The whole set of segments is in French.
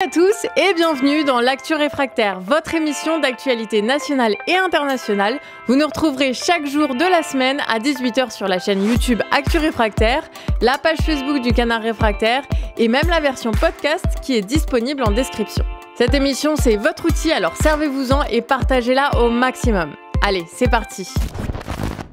Bonjour à tous et bienvenue dans l'Actu Réfractaire, votre émission d'actualité nationale et internationale. Vous nous retrouverez chaque jour de la semaine à 18h sur la chaîne YouTube Actu Réfractaire, la page Facebook du Canard Réfractaire et même la version podcast qui est disponible en description. Cette émission, c'est votre outil, alors servez-vous-en et partagez-la au maximum. Allez, c'est parti!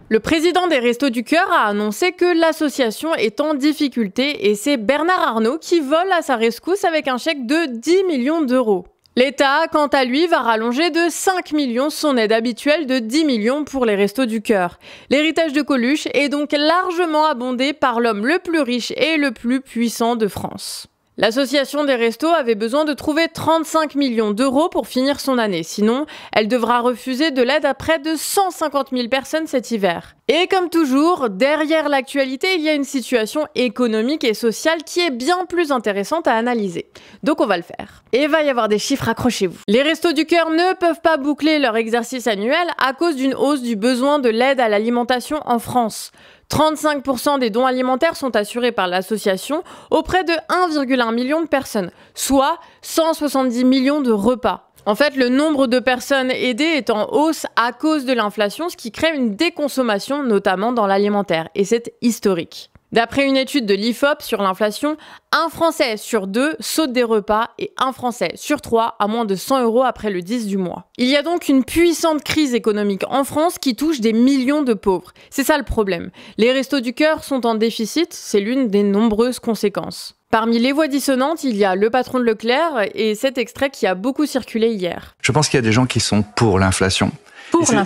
Le président des Restos du Cœur a annoncé que l'association est en difficulté et c'est Bernard Arnault qui vole à sa rescousse avec un chèque de 10 millions d'euros. L'État, quant à lui, va rallonger de 5 millions son aide habituelle de 10 millions pour les Restos du Cœur. L'héritage de Coluche est donc largement abondé par l'homme le plus riche et le plus puissant de France. L'association des restos avait besoin de trouver 35 millions d'euros pour finir son année. Sinon, elle devra refuser de l'aide à près de 150 000 personnes cet hiver. Et comme toujours, derrière l'actualité, il y a une situation économique et sociale qui est bien plus intéressante à analyser. Donc on va le faire. Et il va y avoir des chiffres, accrochez-vous. Les Restos du Cœur ne peuvent pas boucler leur exercice annuel à cause d'une hausse du besoin de l'aide à l'alimentation en France. 35% des dons alimentaires sont assurés par l'association auprès de 1,1 million de personnes, soit 170 millions de repas. En fait, le nombre de personnes aidées est en hausse à cause de l'inflation, ce qui crée une déconsommation, notamment dans l'alimentaire, et c'est historique. D'après une étude de l'IFOP sur l'inflation, un Français sur 2 saute des repas et un Français sur 3 a moins de 100 € après le 10 du mois. Il y a donc une puissante crise économique en France qui touche des millions de pauvres. C'est ça le problème. Les Restos du Cœur sont en déficit, c'est l'une des nombreuses conséquences. Parmi les voix dissonantes, il y a le patron de Leclerc et cet extrait qui a beaucoup circulé hier. Je pense qu'il y a des gens qui sont pour l'inflation.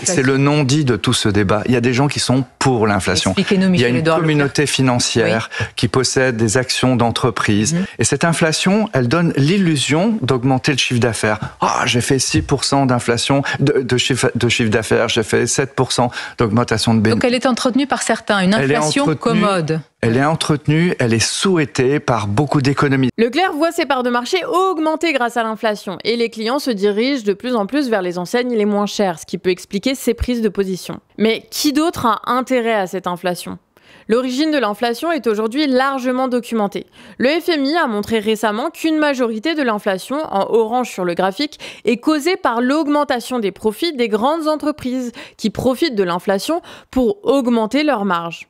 C'est le non-dit de tout ce débat. Il y a des gens qui sont pour l'inflation. Il y a une communauté financière qui possède des actions d'entreprise. Et cette inflation, elle donne l'illusion d'augmenter le chiffre d'affaires. Ah, j'ai fait 6% d'inflation de chiffre d'affaires, j'ai fait 7% d'augmentation de bénéfices. Donc elle est entretenue par certains, une inflation commode. Elle est entretenue, elle est souhaitée par beaucoup d'économies. Leclerc voit ses parts de marché augmenter grâce à l'inflation et les clients se dirigent de plus en plus vers les enseignes les moins chères, ce qui peut expliquer ses prises de position. Mais qui d'autre a intérêt à cette inflation ? L'origine de l'inflation est aujourd'hui largement documentée. Le FMI a montré récemment qu'une majorité de l'inflation, en orange sur le graphique, est causée par l'augmentation des profits des grandes entreprises qui profitent de l'inflation pour augmenter leurs marges.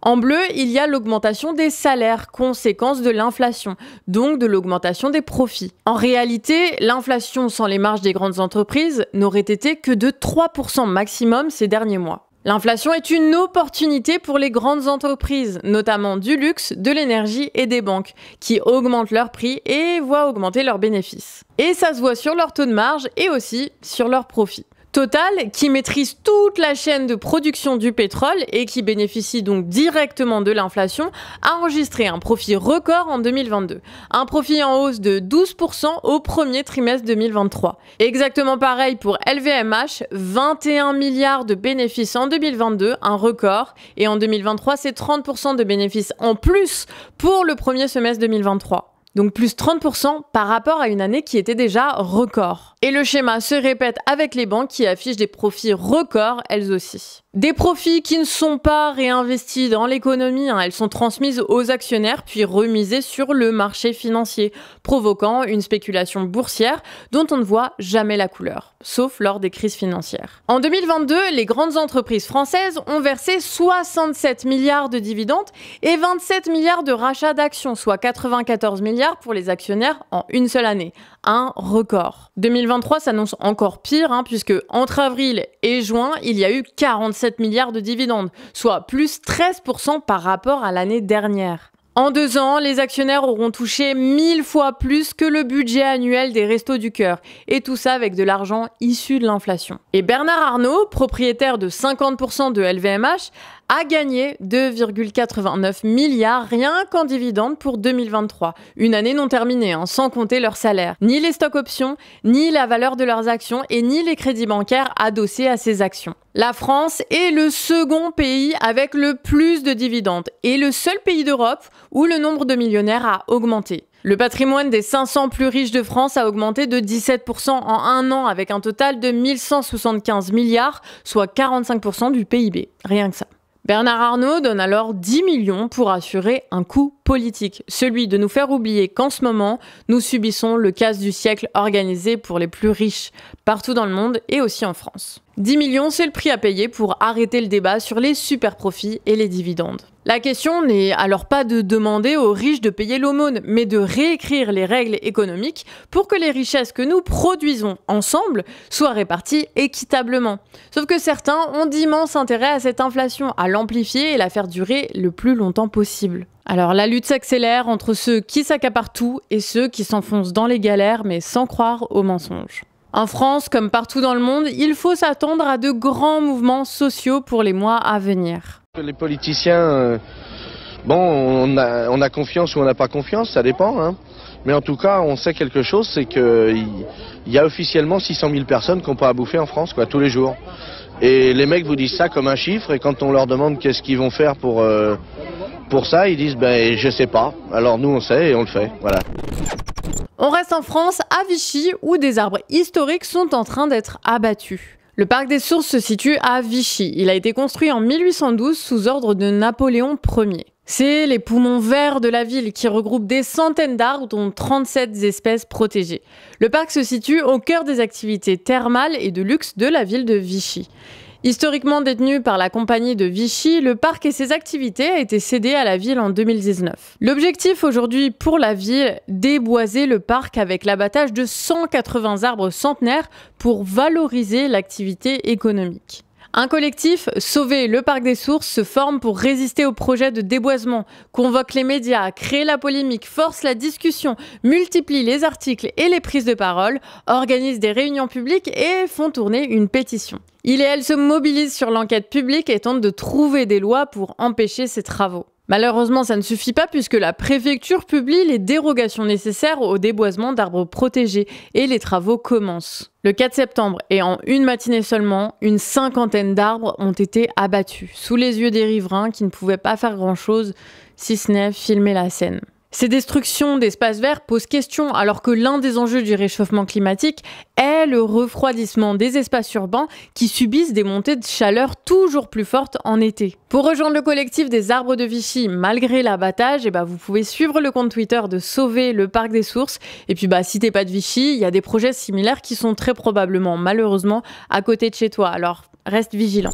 En bleu, il y a l'augmentation des salaires, conséquence de l'inflation, donc de l'augmentation des profits. En réalité, l'inflation sans les marges des grandes entreprises n'aurait été que de 3% maximum ces derniers mois. L'inflation est une opportunité pour les grandes entreprises, notamment du luxe, de l'énergie et des banques, qui augmentent leurs prix et voient augmenter leurs bénéfices. Et ça se voit sur leur taux de marge et aussi sur leurs profits. Total, qui maîtrise toute la chaîne de production du pétrole et qui bénéficie donc directement de l'inflation, a enregistré un profit record en 2022. Un profit en hausse de 12% au premier trimestre 2023. Exactement pareil pour LVMH, 21 milliards de bénéfices en 2022, un record. Et en 2023, c'est 30% de bénéfices en plus pour le premier semestre 2023. Donc plus 30% par rapport à une année qui était déjà record. Et le schéma se répète avec les banques qui affichent des profits records elles aussi. Des profits qui ne sont pas réinvestis dans l'économie, elles sont transmises aux actionnaires puis remisées sur le marché financier, provoquant une spéculation boursière dont on ne voit jamais la couleur, sauf lors des crises financières. En 2022, les grandes entreprises françaises ont versé 67 milliards de dividendes et 27 milliards de rachats d'actions, soit 94 milliards pour les actionnaires en une seule année. Un record. 2023 s'annonce encore pire, puisque entre avril et juin, il y a eu 47 milliards de dividendes, soit plus 13% par rapport à l'année dernière. En 2 ans, les actionnaires auront touché 1000 fois plus que le budget annuel des Restos du Cœur, et tout ça avec de l'argent issu de l'inflation. Et Bernard Arnault, propriétaire de 50% de LVMH, a gagné 2,89 milliards rien qu'en dividendes pour 2023. Une année non terminée, sans compter leurs salaires. Ni les stocks options, ni la valeur de leurs actions et ni les crédits bancaires adossés à ces actions. La France est le second pays avec le plus de dividendes et le seul pays d'Europe où le nombre de millionnaires a augmenté. Le patrimoine des 500 plus riches de France a augmenté de 17% en un an avec un total de 1175 milliards, soit 45% du PIB. Rien que ça. Bernard Arnault donne alors 10 millions pour assurer un coup politique, celui de nous faire oublier qu'en ce moment, nous subissons le casse du siècle organisé pour les plus riches, partout dans le monde et aussi en France. 10 millions, c'est le prix à payer pour arrêter le débat sur les super profits et les dividendes. La question n'est alors pas de demander aux riches de payer l'aumône, mais de réécrire les règles économiques pour que les richesses que nous produisons ensemble soient réparties équitablement. Sauf que certains ont d'immenses intérêts à cette inflation, à l'amplifier et la faire durer le plus longtemps possible. Alors la lutte s'accélère entre ceux qui s'accaparent tout et ceux qui s'enfoncent dans les galères mais sans croire aux mensonges. En France, comme partout dans le monde, il faut s'attendre à de grands mouvements sociaux pour les mois à venir. Les politiciens, on a confiance ou on n'a pas confiance, ça dépend. Hein. Mais en tout cas, on sait quelque chose, c'est qu'il y a officiellement 600 000 personnes qui n'ont pas à bouffer en France, tous les jours. Et les mecs vous disent ça comme un chiffre, et quand on leur demande qu'est-ce qu'ils vont faire pour ça, ils disent je sais pas. Alors nous on sait et on le fait, voilà. On reste en France, à Vichy, où des arbres historiques sont en train d'être abattus. Le parc des Sources se situe à Vichy. Il a été construit en 1812 sous ordre de Napoléon Ier. C'est les poumons verts de la ville qui regroupent des centaines d'arbres, dont 37 espèces protégées. Le parc se situe au cœur des activités thermales et de luxe de la ville de Vichy. Historiquement détenu par la compagnie de Vichy, le parc et ses activités a été cédé à la ville en 2019. L'objectif aujourd'hui pour la ville, déboiser le parc avec l'abattage de 180 arbres centenaires pour valoriser l'activité économique. Un collectif, Sauver le parc des Sources, se forme pour résister au projet de déboisement, convoque les médias, crée la polémique, force la discussion, multiplie les articles et les prises de parole, organise des réunions publiques et font tourner une pétition. Il et elle se mobilisent sur l'enquête publique et tentent de trouver des lois pour empêcher ces travaux. Malheureusement, ça ne suffit pas puisque la préfecture publie les dérogations nécessaires au déboisement d'arbres protégés et les travaux commencent. Le 4 septembre, et en une matinée seulement, une cinquantaine d'arbres ont été abattus, sous les yeux des riverains qui ne pouvaient pas faire grand-chose, si ce n'est filmer la scène. Ces destructions d'espaces verts posent question alors que l'un des enjeux du réchauffement climatique est le refroidissement des espaces urbains qui subissent des montées de chaleur toujours plus fortes en été. Pour rejoindre le collectif des arbres de Vichy malgré l'abattage, vous pouvez suivre le compte Twitter de Sauver le parc des Sources. Et puis si t'es pas de Vichy, il y a des projets similaires qui sont très probablement, malheureusement, à côté de chez toi. Alors reste vigilant.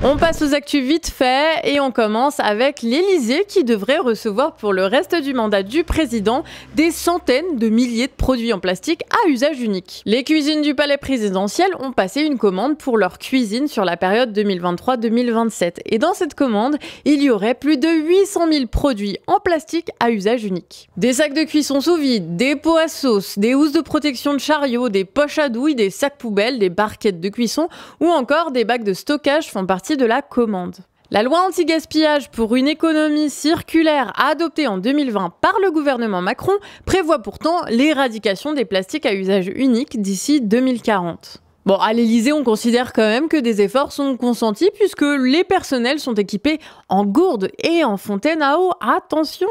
On passe aux actus vite fait et on commence avec l'Élysée qui devrait recevoir pour le reste du mandat du président des centaines de milliers de produits en plastique à usage unique. Les cuisines du palais présidentiel ont passé une commande pour leur cuisine sur la période 2023-2027 et dans cette commande, il y aurait plus de 800 000 produits en plastique à usage unique. Des sacs de cuisson sous vide, des pots à sauce, des housses de protection de chariot, des poches à douille, des sacs poubelles, des barquettes de cuisson ou encore des bacs de stockage font partie de la commande. La loi anti-gaspillage pour une économie circulaire adoptée en 2020 par le gouvernement Macron prévoit pourtant l'éradication des plastiques à usage unique d'ici 2040. Bon, à l'Élysée, on considère quand même que des efforts sont consentis puisque les personnels sont équipés en gourdes et en fontaines à eau. Attention!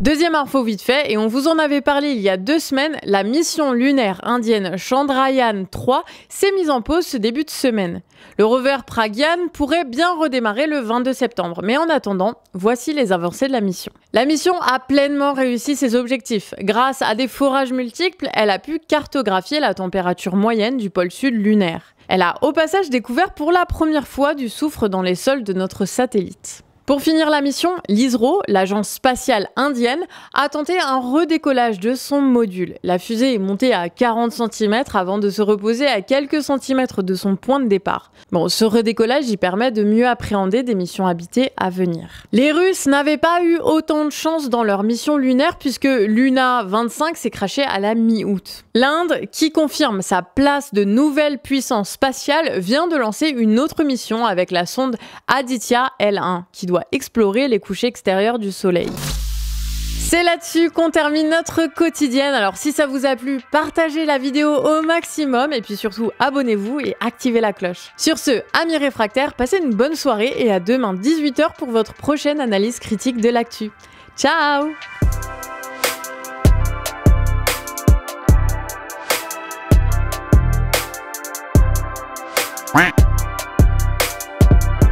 Deuxième info vite fait, et on vous en avait parlé il y a 2 semaines, la mission lunaire indienne Chandrayaan-3 s'est mise en pause ce début de semaine. Le rover Pragyan pourrait bien redémarrer le 22 septembre, mais en attendant, voici les avancées de la mission. La mission a pleinement réussi ses objectifs. Grâce à des forages multiples, elle a pu cartographier la température moyenne du pôle sud lunaire. Elle a au passage découvert pour la première fois du soufre dans les sols de notre satellite. Pour finir la mission, l'ISRO, l'agence spatiale indienne, a tenté un redécollage de son module. La fusée est montée à 40 cm avant de se reposer à quelques centimètres de son point de départ. Bon, ce redécollage y permet de mieux appréhender des missions habitées à venir. Les Russes n'avaient pas eu autant de chance dans leur mission lunaire puisque Luna 25 s'est crashée à la mi-août. L'Inde, qui confirme sa place de nouvelle puissance spatiale, vient de lancer une autre mission avec la sonde Aditya L1, qui doit explorer les couchers extérieurs du Soleil. C'est là-dessus qu'on termine notre quotidienne. Alors si ça vous a plu, partagez la vidéo au maximum et puis surtout abonnez-vous et activez la cloche. Sur ce, amis réfractaires, passez une bonne soirée et à demain 18h pour votre prochaine analyse critique de l'actu. Ciao! Ouais.